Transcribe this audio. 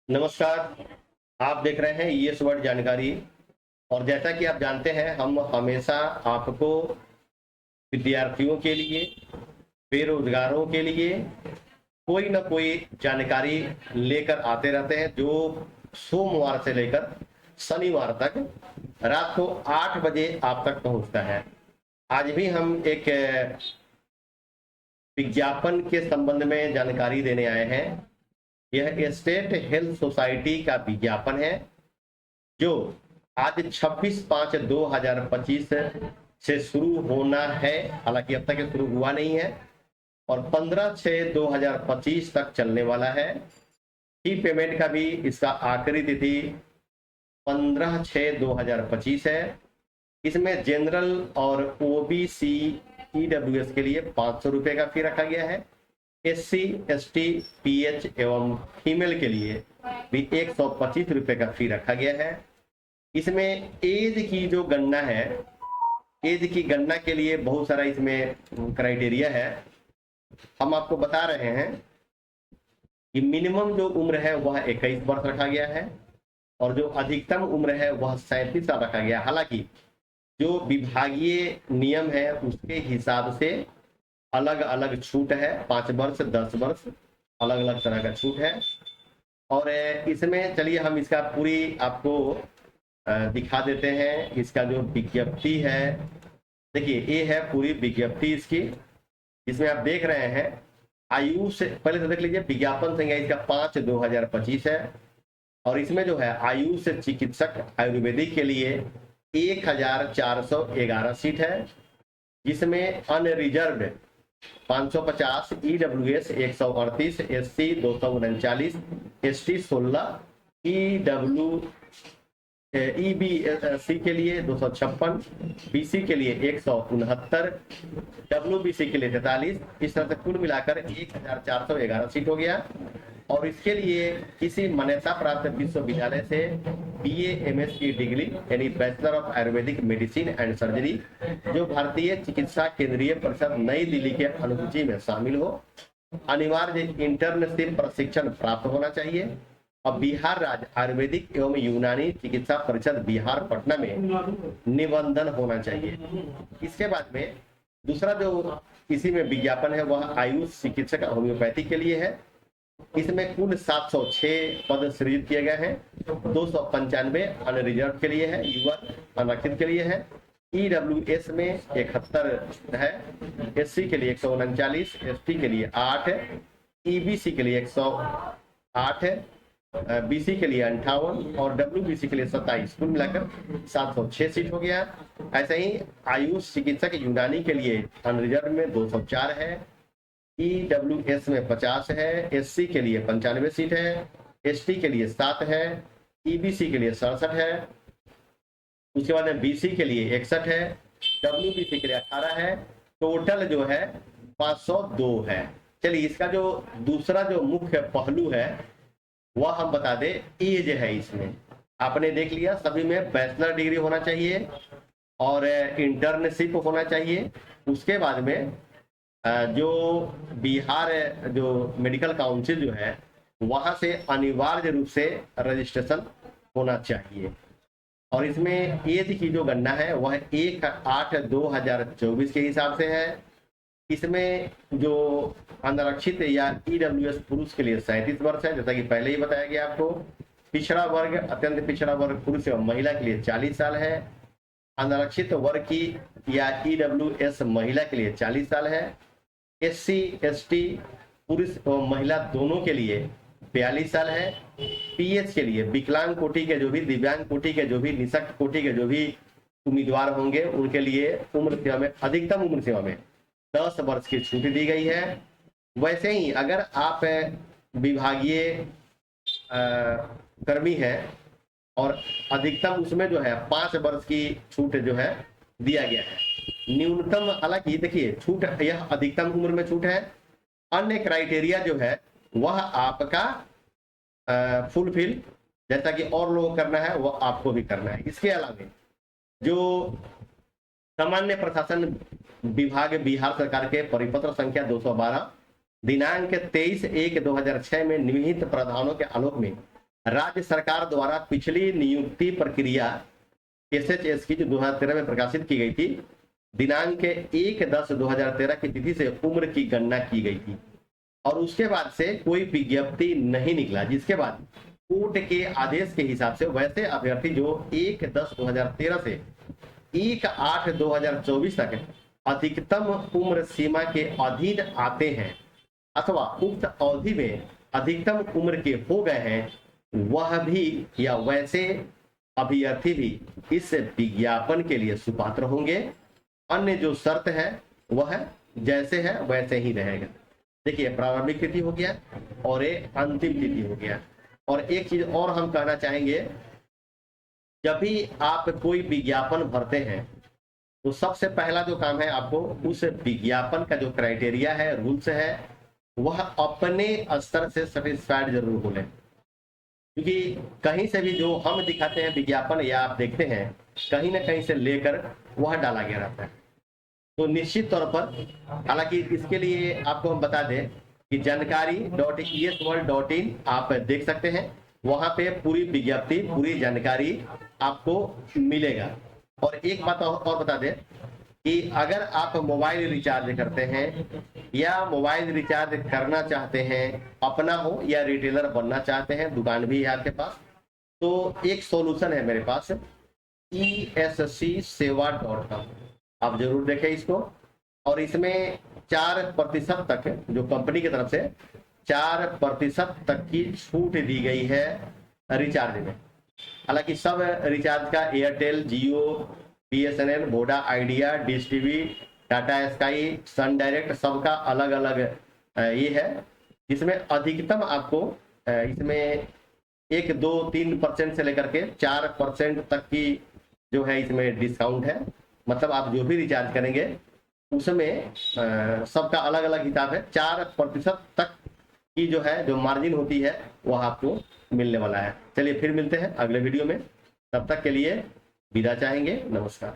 नमस्कार। आप देख रहे हैं यस वर्ड जानकारी। और जैसा कि आप जानते हैं, हम हमेशा आपको विद्यार्थियों के लिए, बेरोजगारों के लिए कोई ना कोई जानकारी लेकर आते रहते हैं, जो सोमवार से लेकर शनिवार तक रात को 8 बजे आप तक पहुंचता है। आज भी हम एक विज्ञापन के संबंध में जानकारी देने आए हैं। यह स्टेट हेल्थ सोसाइटी का विज्ञापन है, जो आज 26/5/2025 से शुरू होना है। हालांकि अब तक ये शुरू हुआ नहीं है और 15/6/2025 तक चलने वाला है। फी पेमेंट का भी इसका आखिरी तिथि 15/6/2025 है। इसमें जनरल और ओबीसी ईडब्ल्यूएस के लिए 500 रुपए का फी रखा गया है। एससी एसटी पीएच एवं फीमेल के लिए भी 125 रुपए का फी रखा गया है। इसमें एज की जो गणना है, एज की गणना के लिए बहुत सारा इसमें क्राइटेरिया है। हम आपको बता रहे हैं कि मिनिमम जो उम्र है वह 21 वर्ष रखा गया है और जो अधिकतम उम्र है वह 37 साल रखा गया। हालांकि जो विभागीय नियम है उसके हिसाब से अलग अलग छूट है। 5 वर्ष 10 वर्ष अलग अलग तरह का छूट है। और इसमें चलिए हम इसका पूरी आपको दिखा देते हैं। इसका जो विज्ञप्ति है, देखिए ये है पूरी विज्ञप्ति इसकी। इसमें आप देख रहे हैं आयु से पहले तो देख लीजिए, विज्ञापन संख्या इसका 5/2025 है। और इसमें जो है आयु से चिकित्सक आयुर्वेदिक के लिए 1411 सीट है, जिसमें unreserved 550, EWS 138, SC 239, ST 16, EBC के लिए 256, बीसी के लिए 169, डब्ल्यूबीसी के लिए 43। इस तरह से कुल मिलाकर 1411 सीट हो गया। और इसके लिए किसी मान्यता प्राप्त विश्वविद्यालय से बीए एमएस की डिग्री यानी bachelor of Ayurvedic medicine and surgery, जो भारतीय चिकित्सा केंद्रीय परिषद नई दिल्ली के अनुसूची में शामिल हो, अनिवार्य इंटर्नशिप प्रशिक्षण प्राप्त होना चाहिए और बिहार राज्य आयुर्वेदिक एवं यूनानी चिकित्सा परिषद बिहार पटना में निबंधन होना चाहिए। इसके बाद में दूसरा जो इसी में विज्ञापन है वह आयुष चिकित्सक होम्योपैथी के लिए है। इसमें कुल 706 पद सृजित किए गए हैं। 295 अनरिजर्व के लिए है, युवा अनारक्षित के लिए है। ईडब्ल्यूएस में 71 है, एससी के लिए 139, एसटी के लिए 8 है, ईबीसी के लिए 108 है, बीसी के लिए 58 और डब्ल्यूबीसी के लिए 27। कुल मिलाकर 706 सीट हो गया। ऐसे ही आयुष चिकित्सक यूनानी के लिए अनरिजर्व में 204 है, ईडब्ल्यूएस में 50 है, एससी के लिए 95 सीट है, एसटी के लिए 7 है, ईबीसी के लिए 67 है, उसके बाद में बीसी के लिए 61 है, डब्ल्यूबीसी के लिए 18 है। टोटल जो है 502 है। चलिए इसका जो दूसरा जो मुख्य पहलू है वह हम बता दें, एज है। इसमें आपने देख लिया, सभी में बैचलर डिग्री होना चाहिए और इंटर्नशिप होना चाहिए। उसके बाद में जो बिहार जो मेडिकल काउंसिल जो है वहां से अनिवार्य रूप से रजिस्ट्रेशन होना चाहिए। और इसमें एज की जो गणना है वह 1/8/2024 के हिसाब से है। इसमें जो अनारक्षित या ईडब्ल्यूएस पुरुष के लिए 37 वर्ष है, जैसा कि पहले ही बताया गया आपको। पिछड़ा वर्ग, अत्यंत पिछड़ा वर्ग पुरुष एवं महिला के लिए 40 साल है। अनारक्षित वर्ग की या ईडब्ल्यूएस महिला के लिए 40 साल है। एससी एसटी पुरुष एवं महिला दोनों के लिए 42 साल है। पीएच के लिए विकलांग कोटि के जो भी, दिव्यांग कोटि के जो भी, निःशक्त कोटि के जो भी उम्मीदवार होंगे उनके लिए उम्र सीमा में, अधिकतम उम्र सीमा में 10 वर्ष की छूट दी गई है। वैसे ही अगर आप विभागीय कर्मी हैं और अधिकतम उसमें जो है 5 वर्ष की छूट जो है दिया गया है। न्यूनतम, हालांकि देखिए छूट यह अधिकतम उम्र में छूट है। अन्य क्राइटेरिया जो है वह आपका फुलफिल, जैसा कि और लोगों को करना है वह आपको भी करना है। इसके अलावा जो सामान्य प्रशासन विभाग बिहार सरकार के परिपत्र संख्या 212 दिनांक 23/1/2006 में निम्नलिखित प्रावधानों के आलोक में राज्य सरकार द्वारा पिछली नियुक्ति प्रक्रिया SHS की जो 2013 में प्रकाशित की गई थी, दिनांक 1/10/2013 की तिथि से उम्र की गणना की गई थी और उसके बाद से कोई विज्ञप्ति नहीं निकला, जिसके बाद कोर्ट के आदेश के हिसाब से वैसे अभ्यर्थी जो 1/10/2013 से 1/8/2024 तक अधिकतम उम्र सीमा के अधीन आते हैं अथवा उक्त अवधि में अधिकतम उम्र के हो गए हैं, वह भी या वैसे अभ्यर्थी भी इस विज्ञापन के लिए सुपात्र होंगे। अन्य जो शर्त है वह जैसे है वैसे ही रहेगा। देखिए, प्रारंभिक तिथि हो गया और ये अंतिम तिथि हो गया। और एक चीज और हम कहना चाहेंगे, जब भी आप कोई विज्ञापन भरते हैं तो सबसे पहला जो काम है, आपको उस विज्ञापन का जो क्राइटेरिया है, रूल्स है, वह अपने स्तर से सेटिस्फाइड जरूर हो लें। क्योंकि कहीं से भी जो हम दिखाते हैं विज्ञापन या आप देखते हैं, कहीं ना कहीं से लेकर वह डाला गया रहता है। तो निश्चित तौर पर, हालांकि इसके लिए आपको हम बता दें कि जानकारी.esworld.in आप देख सकते हैं, वहां पे पूरी विज्ञप्ति, पूरी जानकारी आपको मिलेगा। और एक बात और बता दें कि अगर आप मोबाइल रिचार्ज करते हैं या मोबाइल रिचार्ज करना चाहते हैं, अपना हो या रिटेलर बनना चाहते हैं, दुकान भी है आपके पास, तो एक सॉल्यूशन है मेरे पास, ESCSeva.com। आप जरूर देखें इसको। और इसमें 4% तक, जो कंपनी की तरफ से 4% तक की छूट दी गई है रिचार्ज में। हालांकि सब रिचार्ज का Airtel, Jio, BSNL, Voda, Idea, Dish TV, Tata Sky, Sun Direct, सबका अलग अलग ये है, जिसमें अधिकतम आपको इसमें 1, 2, 3% से लेकर के 4% तक की जो है इसमें डिस्काउंट है। मतलब आप जो भी रिचार्ज करेंगे उसमें सबका अलग अलग हिसाब है। 4% तक की जो है, जो मार्जिन होती है, वह आपको मिलने वाला है। चलिए फिर मिलते हैं अगले वीडियो में, तब तक के लिए विदा चाहेंगे। नमस्कार।